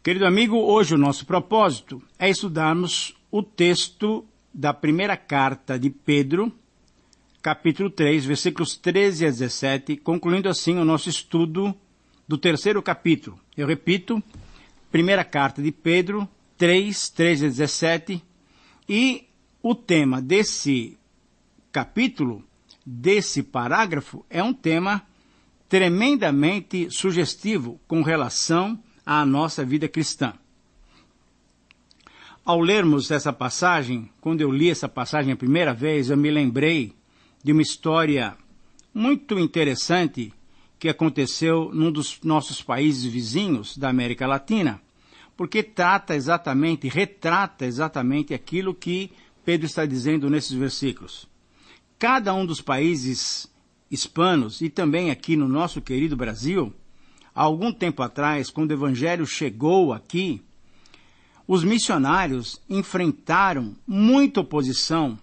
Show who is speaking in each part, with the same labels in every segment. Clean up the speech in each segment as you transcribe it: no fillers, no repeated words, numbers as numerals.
Speaker 1: Querido amigo, hoje o nosso propósito é estudarmos o texto da primeira carta de Pedro, capítulo 3, versículos 13 a 17, concluindo assim o nosso estudo do terceiro capítulo. Eu repito, primeira carta de Pedro, 3, 13 a 17, e o tema desse capítulo, desse parágrafo, é um tema tremendamente sugestivo com relação à nossa vida cristã. Ao lermos essa passagem, quando eu li essa passagem a primeira vez, eu me lembrei de uma história muito interessante que aconteceu num dos nossos países vizinhos da América Latina, porque retrata exatamente aquilo que Pedro está dizendo nesses versículos. Cada um dos países hispanos, e também aqui no nosso querido Brasil, há algum tempo atrás, quando o Evangelho chegou aqui, os missionários enfrentaram muita oposição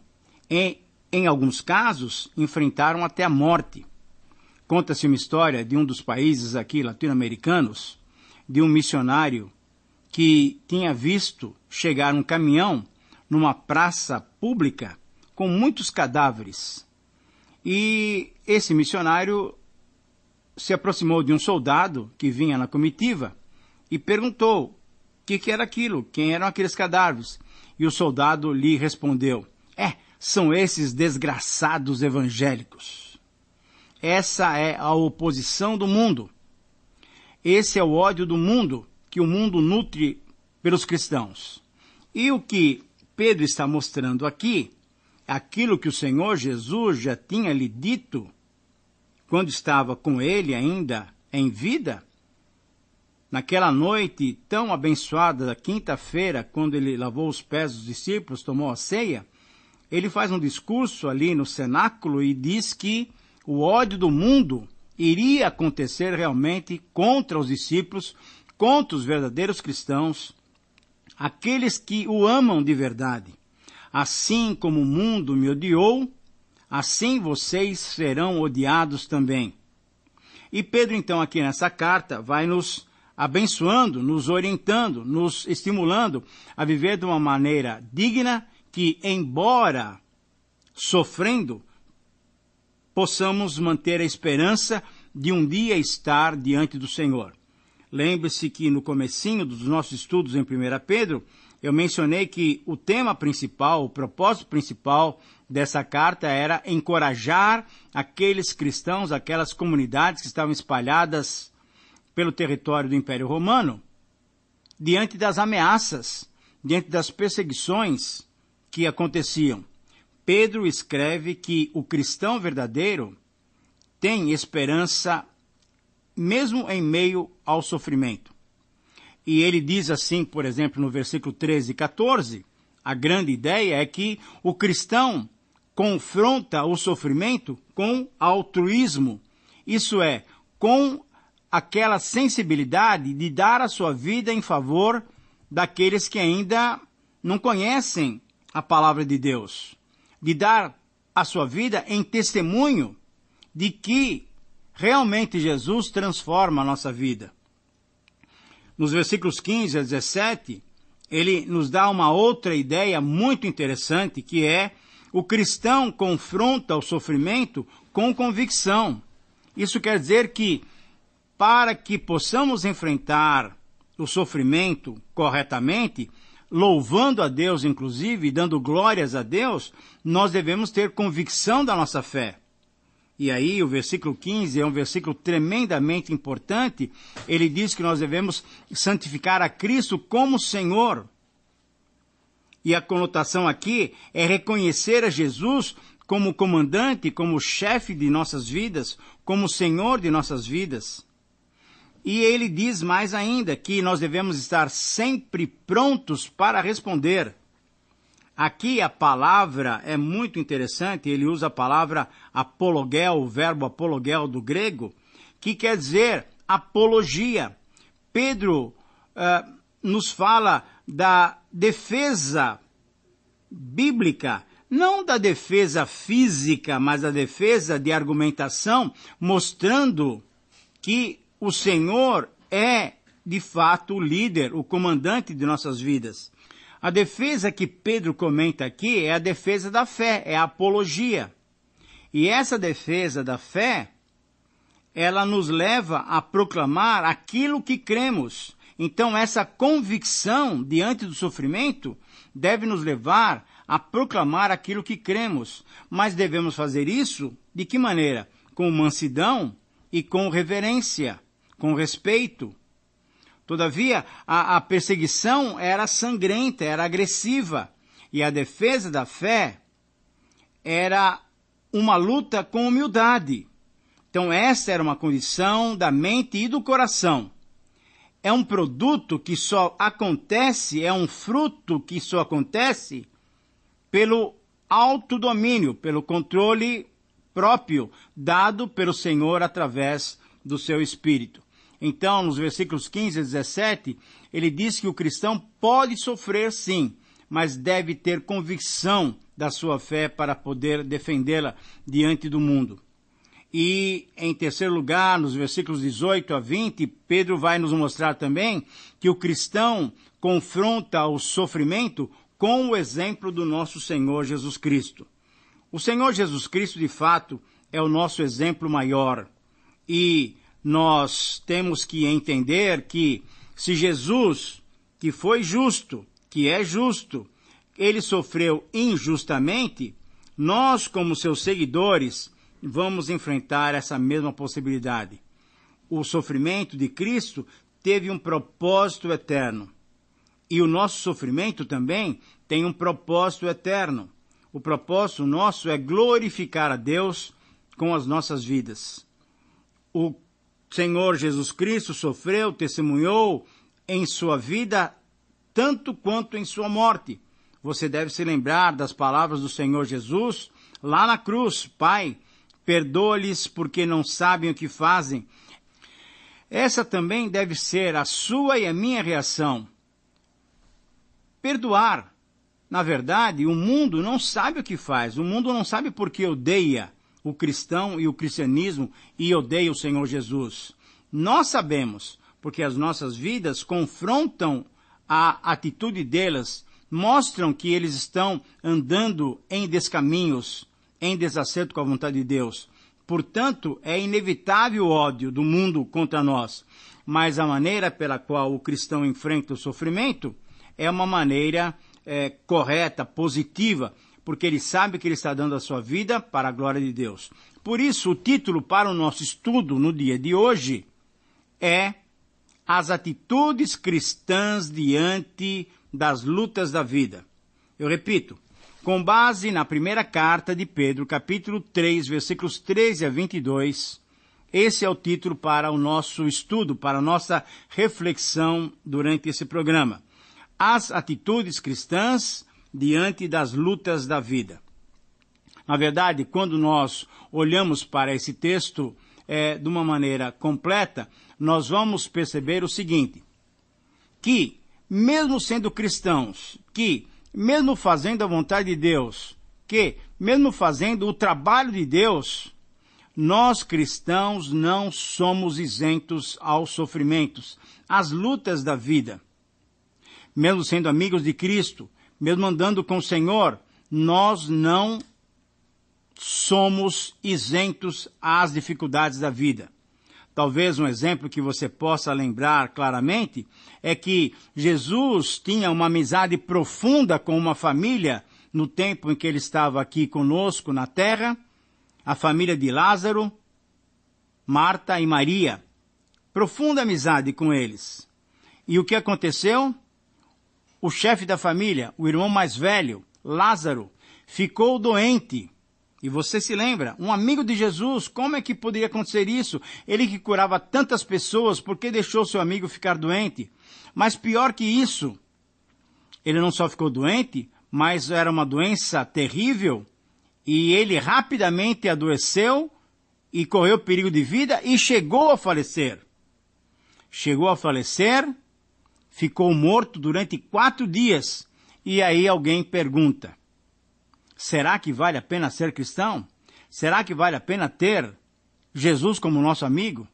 Speaker 1: e, em alguns casos, enfrentaram até a morte. Conta-se uma história de um dos países aqui latino-americanos, de um missionário que tinha visto chegar um caminhão numa praça pública com muitos cadáveres. E esse missionário se aproximou de um soldado que vinha na comitiva e perguntou o que era aquilo, quem eram aqueles cadáveres. E o soldado lhe respondeu, são esses desgraçados evangélicos. Essa é a oposição do mundo. Esse é o ódio do mundo que o mundo nutre pelos cristãos. E o que Pedro está mostrando aqui, aquilo que o Senhor Jesus já tinha lhe dito quando estava com ele ainda em vida, naquela noite tão abençoada da quinta-feira, quando ele lavou os pés dos discípulos, tomou a ceia, ele faz um discurso ali no cenáculo e diz que o ódio do mundo iria acontecer realmente contra os discípulos, contra os verdadeiros cristãos, aqueles que o amam de verdade. Assim como o mundo me odiou, assim vocês serão odiados também. E Pedro, então, aqui nessa carta, vai nos abençoando, nos orientando, nos estimulando a viver de uma maneira digna que, embora sofrendo, possamos manter a esperança de um dia estar diante do Senhor. Lembre-se que no comecinho dos nossos estudos em 1 Pedro, eu mencionei que o tema principal, o propósito principal dessa carta era encorajar aqueles cristãos, aquelas comunidades que estavam espalhadas pelo território do Império Romano, diante das ameaças, diante das perseguições que aconteciam. Pedro escreve que o cristão verdadeiro tem esperança mesmo em meio ao sofrimento. E ele diz assim, por exemplo, no versículo 13 e 14, a grande ideia é que o cristão confronta o sofrimento com altruísmo, isso é, com aquela sensibilidade de dar a sua vida em favor daqueles que ainda não conhecem a palavra de Deus, de dar a sua vida em testemunho de que realmente Jesus transforma a nossa vida. Nos versículos 15 a 17, ele nos dá uma outra ideia muito interessante, que é o cristão confronta o sofrimento com convicção. Isso quer dizer que, para que possamos enfrentar o sofrimento corretamente, louvando a Deus, inclusive, e dando glórias a Deus, nós devemos ter convicção da nossa fé. E aí o versículo 15 é um versículo tremendamente importante. Ele diz que nós devemos santificar a Cristo como Senhor. E a conotação aqui é reconhecer a Jesus como comandante, como chefe de nossas vidas, como Senhor de nossas vidas. E ele diz mais ainda que nós devemos estar sempre prontos para responder. Aqui a palavra é muito interessante, ele usa a palavra apologel, o verbo apologel do grego, que quer dizer apologia. Pedro nos fala da defesa bíblica, não da defesa física, mas da defesa de argumentação, mostrando que o Senhor é de fato, o líder, o comandante de nossas vidas. A defesa que Pedro comenta aqui é a defesa da fé, é a apologia. E essa defesa da fé, ela nos leva a proclamar aquilo que cremos. Então, essa convicção diante do sofrimento deve nos levar a proclamar aquilo que cremos. Mas devemos fazer isso de que maneira? Com mansidão e com reverência, com respeito. Todavia, a perseguição era sangrenta, era agressiva. E a defesa da fé era uma luta com humildade. Então, essa era uma condição da mente e do coração. É um produto que só acontece, é um fruto que só acontece pelo autodomínio, pelo controle próprio dado pelo Senhor através do seu Espírito. Então, nos versículos 15 a 17, ele diz que o cristão pode sofrer sim, mas deve ter convicção da sua fé para poder defendê-la diante do mundo. E, em terceiro lugar, nos versículos 18 a 20, Pedro vai nos mostrar também que o cristão confronta o sofrimento com o exemplo do nosso Senhor Jesus Cristo. O Senhor Jesus Cristo, de fato, é o nosso exemplo maior. E nós temos que entender que se Jesus, que foi justo, que é justo, ele sofreu injustamente, nós, como seus seguidores, vamos enfrentar essa mesma possibilidade. O sofrimento de Cristo teve um propósito eterno. E o nosso sofrimento também tem um propósito eterno. O propósito nosso é glorificar a Deus com as nossas vidas. O Senhor Jesus Cristo sofreu, testemunhou em sua vida tanto quanto em sua morte. Você deve se lembrar das palavras do Senhor Jesus lá na cruz: Pai, perdoa-lhes porque não sabem o que fazem. Essa também deve ser a sua e a minha reação. Perdoar. Na verdade, o mundo não sabe o que faz. O mundo não sabe por que odeia o cristão e o cristianismo e odeia o Senhor Jesus. Nós sabemos, porque as nossas vidas confrontam a atitude deles, mostram que eles estão andando em descaminhos, em desacerto com a vontade de Deus. Portanto, é inevitável o ódio do mundo contra nós. Mas a maneira pela qual o cristão enfrenta o sofrimento é uma maneira correta, positiva, porque ele sabe que ele está dando a sua vida para a glória de Deus. Por isso, o título para o nosso estudo no dia de hoje é As Atitudes Cristãs Diante das Lutas da Vida. Eu repito, com base na primeira carta de Pedro, capítulo 3, versículos 13 a 22, esse é o título para o nosso estudo, para a nossa reflexão durante esse programa. As Atitudes Cristãs diante das lutas da vida. Na verdade, quando nós olhamos para esse texto de uma maneira completa, nós vamos perceber o seguinte, que mesmo sendo cristãos, que mesmo fazendo a vontade de Deus, que mesmo fazendo o trabalho de Deus, nós cristãos não somos isentos aos sofrimentos, às lutas da vida. Mesmo sendo amigos de Cristo, mesmo andando com o Senhor, nós não somos isentos às dificuldades da vida. Talvez um exemplo que você possa lembrar claramente é que Jesus tinha uma amizade profunda com uma família no tempo em que ele estava aqui conosco na terra, a família de Lázaro, Marta e Maria. Profunda amizade com eles. E o que aconteceu? O chefe da família, o irmão mais velho, Lázaro, ficou doente. E você se lembra, um amigo de Jesus, como é que poderia acontecer isso? Ele que curava tantas pessoas, por que deixou seu amigo ficar doente? Mas pior que isso, ele não só ficou doente, mas era uma doença terrível, e ele rapidamente adoeceu e correu perigo de vida e chegou a falecer. Chegou a falecer, ficou morto durante 4 dias. E aí alguém pergunta, será que vale a pena ser cristão? Será que vale a pena ter Jesus como nosso amigo?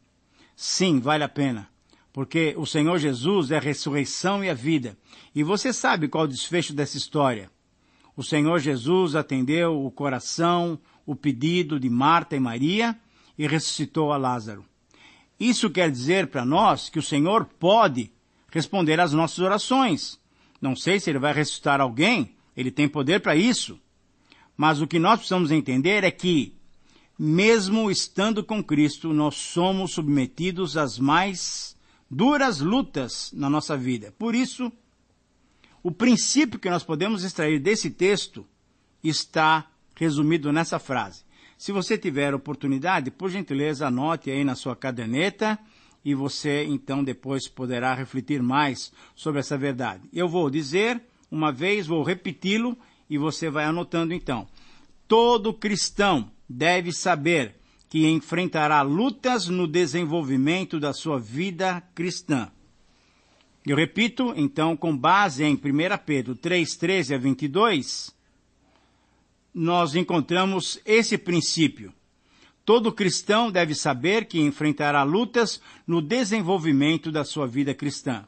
Speaker 1: Sim, vale a pena. porque o Senhor Jesus é a ressurreição e a vida. E você sabe qual é o desfecho dessa história. O Senhor Jesus atendeu o coração, o pedido de Marta e Maria e ressuscitou a Lázaro. Isso quer dizer para nós que o Senhor pode responder às nossas orações. Não sei se Ele vai ressuscitar alguém, Ele tem poder para isso. Mas o que nós precisamos entender é que, mesmo estando com Cristo, nós somos submetidos às mais duras lutas na nossa vida. Por isso, o princípio que nós podemos extrair desse texto está resumido nessa frase. Se você tiver oportunidade, por gentileza, anote aí na sua caderneta e você, então, depois poderá refletir mais sobre essa verdade. Eu vou dizer uma vez, vou repeti-lo e você vai anotando, então. Todo cristão deve saber que enfrentará lutas no desenvolvimento da sua vida cristã. Eu repito, então, com base em 1 Pedro 3, 13 a 22, nós encontramos esse princípio. Todo cristão deve saber que enfrentará lutas no desenvolvimento da sua vida cristã.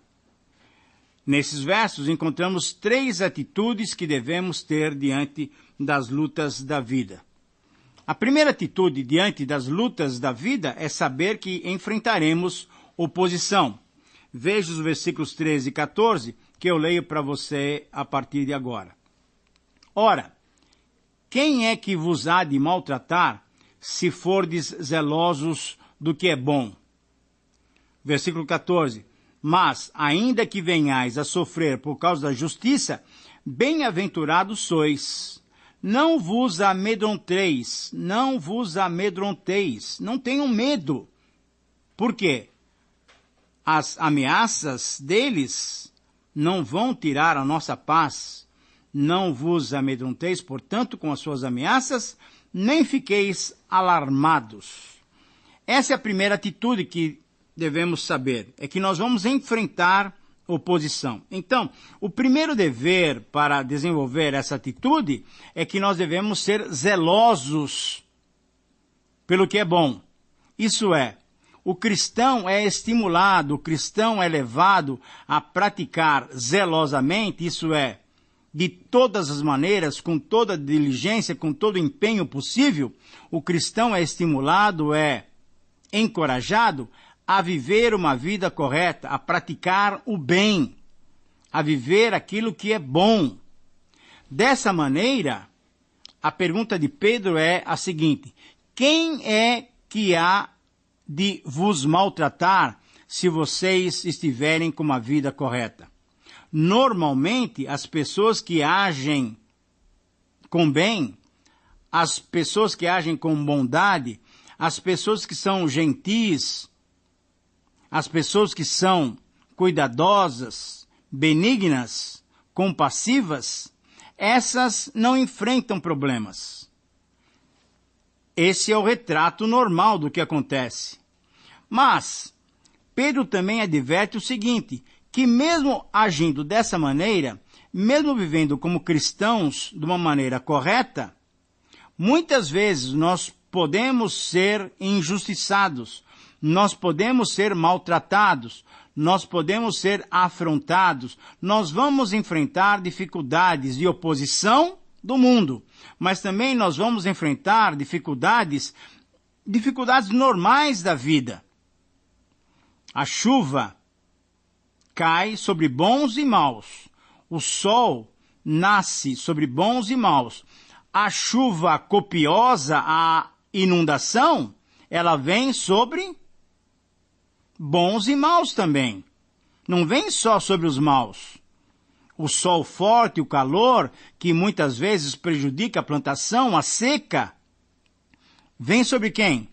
Speaker 1: Nesses versos, encontramos 3 atitudes que devemos ter diante das lutas da vida. A primeira atitude diante das lutas da vida é saber que enfrentaremos oposição. Veja os versículos 13 e 14, que eu leio para você a partir de agora. Ora, quem é que vos há de maltratar, se fordes zelosos do que é bom? Versículo 14. Mas, ainda que venhais a sofrer por causa da justiça, bem-aventurados sois. Não vos amedronteis, não tenham medo. Por quê? As ameaças deles não vão tirar a nossa paz. Não vos amedronteis, portanto, com as suas ameaças, nem fiqueis alarmados. Essa é a primeira atitude que devemos saber, é que nós vamos enfrentar oposição. Então, o primeiro dever para desenvolver essa atitude é que nós devemos ser zelosos pelo que é bom. Isso é, o cristão é estimulado, o cristão é levado a praticar zelosamente, isso é, de todas as maneiras, com toda a diligência, com todo o empenho possível, o cristão é estimulado, é encorajado a viver uma vida correta, a praticar o bem, a viver aquilo que é bom. Dessa maneira, a pergunta de Pedro é a seguinte: quem é que há de vos maltratar se vocês estiverem com uma vida correta? Normalmente, as pessoas que agem com bem, as pessoas que agem com bondade, as pessoas que são gentis, as pessoas que são cuidadosas, benignas, compassivas, essas não enfrentam problemas. Esse é o retrato normal do que acontece. Mas Pedro também adverte o seguinte, que mesmo agindo dessa maneira, mesmo vivendo como cristãos de uma maneira correta, muitas vezes nós podemos ser injustiçados, nós podemos ser maltratados, nós podemos ser afrontados, nós vamos enfrentar dificuldades de oposição do mundo, mas também nós vamos enfrentar dificuldades normais da vida. A chuva cai sobre bons e maus, o sol nasce sobre bons e maus, a chuva copiosa, a inundação, ela vem sobre bons e maus também. Não vem só sobre os maus. O sol forte, o calor, que muitas vezes prejudica a plantação, a seca, vem sobre quem?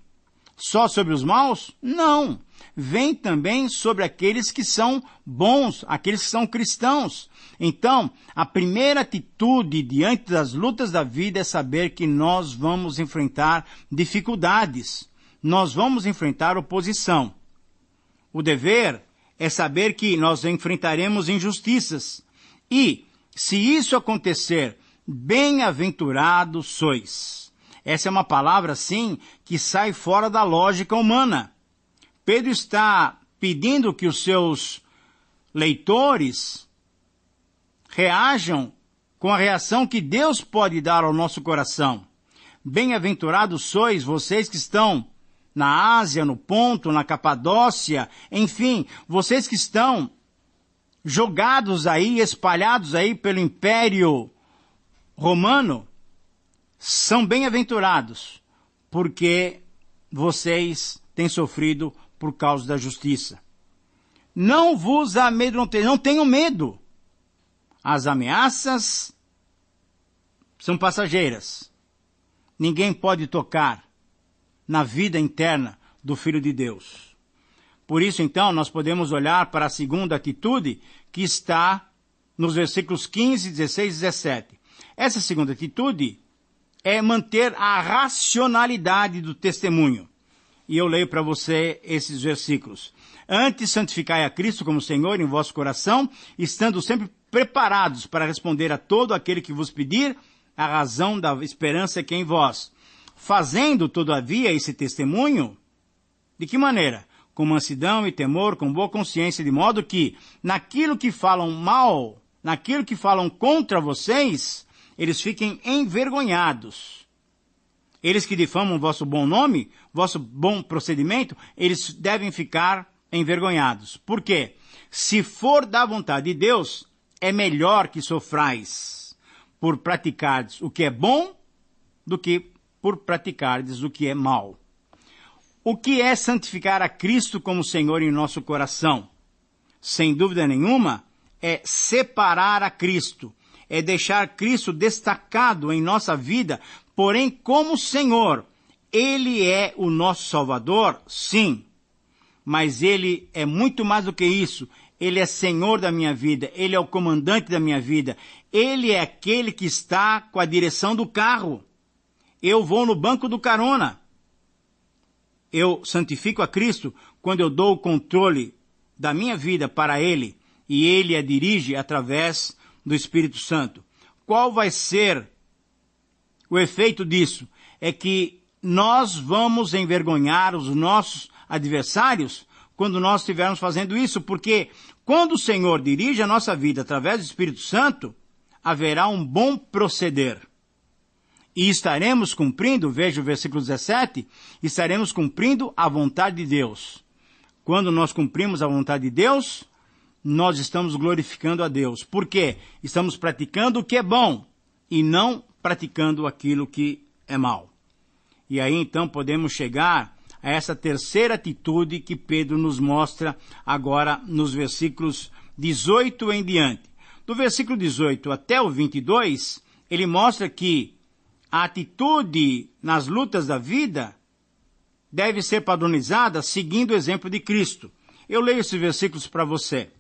Speaker 1: Só sobre os maus? Não. Vem também sobre aqueles que são bons, aqueles que são cristãos. Então, a primeira atitude diante das lutas da vida é saber que nós vamos enfrentar dificuldades. Nós vamos enfrentar oposição. O dever é saber que nós enfrentaremos injustiças. E, se isso acontecer, bem-aventurados sois. Essa é uma palavra, sim, que sai fora da lógica humana. Pedro está pedindo que os seus leitores reajam com a reação que Deus pode dar ao nosso coração. Bem-aventurados sois vocês que estão na Ásia, no Ponto, na Capadócia, enfim, vocês que estão jogados aí, espalhados aí pelo Império Romano, são bem-aventurados, porque vocês têm sofrido por causa da justiça. Não vos amedronteis, não tenham medo. As ameaças são passageiras. Ninguém pode tocar na vida interna do Filho de Deus. Por isso, então, nós podemos olhar para a segunda atitude que está nos versículos 15, 16 e 17. Essa segunda atitude é manter a racionalidade do testemunho. E eu leio para você esses versículos. Antes, santificai a Cristo como Senhor em vosso coração, estando sempre preparados para responder a todo aquele que vos pedir a razão da esperança que é em vós. Fazendo, todavia, esse testemunho, de que maneira? Com mansidão e temor, com boa consciência, de modo que, naquilo que falam mal, naquilo que falam contra vocês, eles fiquem envergonhados. Eles que difamam vosso bom nome, vosso bom procedimento, eles devem ficar envergonhados. Por quê? Se for da vontade de Deus, é melhor que sofrais por praticardes o que é bom do que por praticardes o que é mal. O que é santificar a Cristo como Senhor em nosso coração? Sem dúvida nenhuma, é separar a Cristo, é deixar Cristo destacado em nossa vida, porém como Senhor. Ele é o nosso Salvador, sim, mas Ele é muito mais do que isso. Ele é Senhor da minha vida, Ele é o comandante da minha vida, Ele é aquele que está com a direção do carro. Eu vou no banco do carona. Eu santifico a Cristo quando eu dou o controle da minha vida para Ele e Ele a dirige através do Espírito Santo. Qual vai ser o efeito disso? É que nós vamos envergonhar os nossos adversários quando nós estivermos fazendo isso, porque quando o Senhor dirige a nossa vida através do Espírito Santo, haverá um bom proceder. E estaremos cumprindo, veja o versículo 17, estaremos cumprindo a vontade de Deus. Quando nós cumprimos a vontade de Deus, nós estamos glorificando a Deus. Por quê? Estamos praticando o que é bom e não praticando aquilo que é mal. E aí então podemos chegar a essa terceira atitude que Pedro nos mostra agora nos versículos 18 em diante. Do versículo 18 até o 22, ele mostra que a atitude nas lutas da vida deve ser padronizada seguindo o exemplo de Cristo. Eu leio esses versículos para você.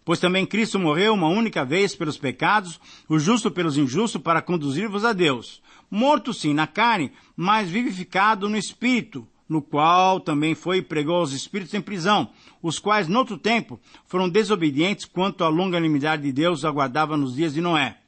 Speaker 1: Pois também Cristo morreu uma única vez pelos pecados, o justo pelos injustos, para conduzir-vos a Deus. Morto sim na carne, mas vivificado no Espírito, no qual também foi e pregou aos espíritos em prisão, os quais, noutro tempo, foram desobedientes quanto à longanimidade de Deus aguardava nos dias de Noé,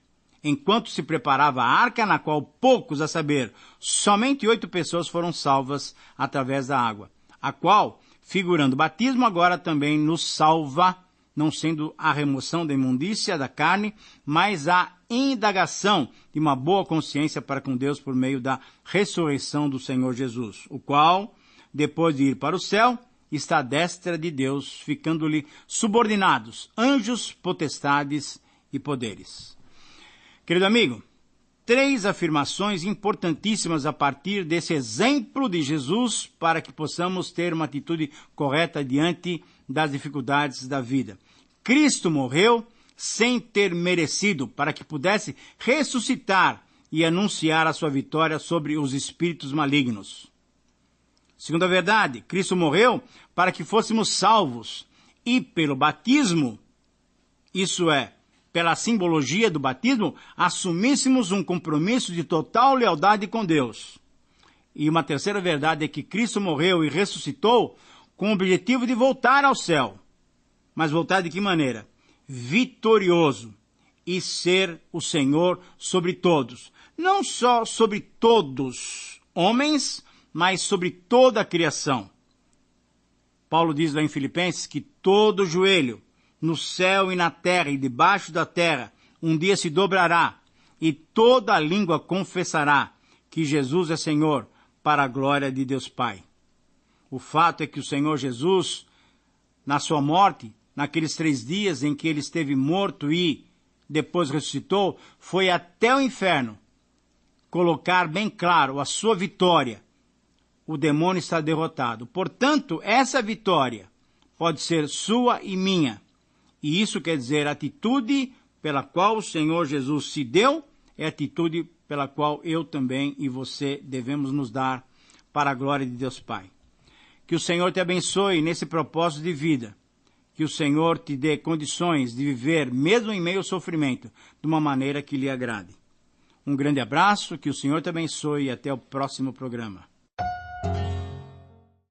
Speaker 1: enquanto se preparava a arca, na qual poucos, a saber, somente 8 pessoas foram salvas através da água, a qual, figurando o batismo, agora também nos salva, não sendo a remoção da imundícia da carne, mas a indagação de uma boa consciência para com Deus por meio da ressurreição do Senhor Jesus, o qual, depois de ir para o céu, está à destra de Deus, ficando-lhe subordinados anjos, potestades e poderes. Querido amigo, 3 afirmações importantíssimas a partir desse exemplo de Jesus para que possamos ter uma atitude correta diante das dificuldades da vida. Cristo morreu sem ter merecido para que pudesse ressuscitar e anunciar a sua vitória sobre os espíritos malignos. Segunda verdade, Cristo morreu para que fôssemos salvos e pelo batismo, isso é, pela simbologia do batismo, assumíssemos um compromisso de total lealdade com Deus. E uma terceira verdade é que Cristo morreu e ressuscitou com o objetivo de voltar ao céu. Mas voltar de que maneira? Vitorioso e ser o Senhor sobre todos. Não só sobre todos homens, mas sobre toda a criação. Paulo diz lá em Filipenses que todo joelho, no céu e na terra e debaixo da terra, um dia se dobrará, e toda língua confessará que Jesus é Senhor, para a glória de Deus Pai. O fato é que o Senhor Jesus, na sua morte, naqueles 3 dias em que ele esteve morto e depois ressuscitou, foi até o inferno colocar bem claro a sua vitória. O demônio está derrotado. Portanto, essa vitória pode ser sua e minha. E isso quer dizer, a atitude pela qual o Senhor Jesus se deu é a atitude pela qual eu também e você devemos nos dar para a glória de Deus Pai. Que o Senhor te abençoe nesse propósito de vida. Que o Senhor te dê condições de viver, mesmo em meio ao sofrimento, de uma maneira que lhe agrade. Um grande abraço, que o Senhor te abençoe e até o próximo programa.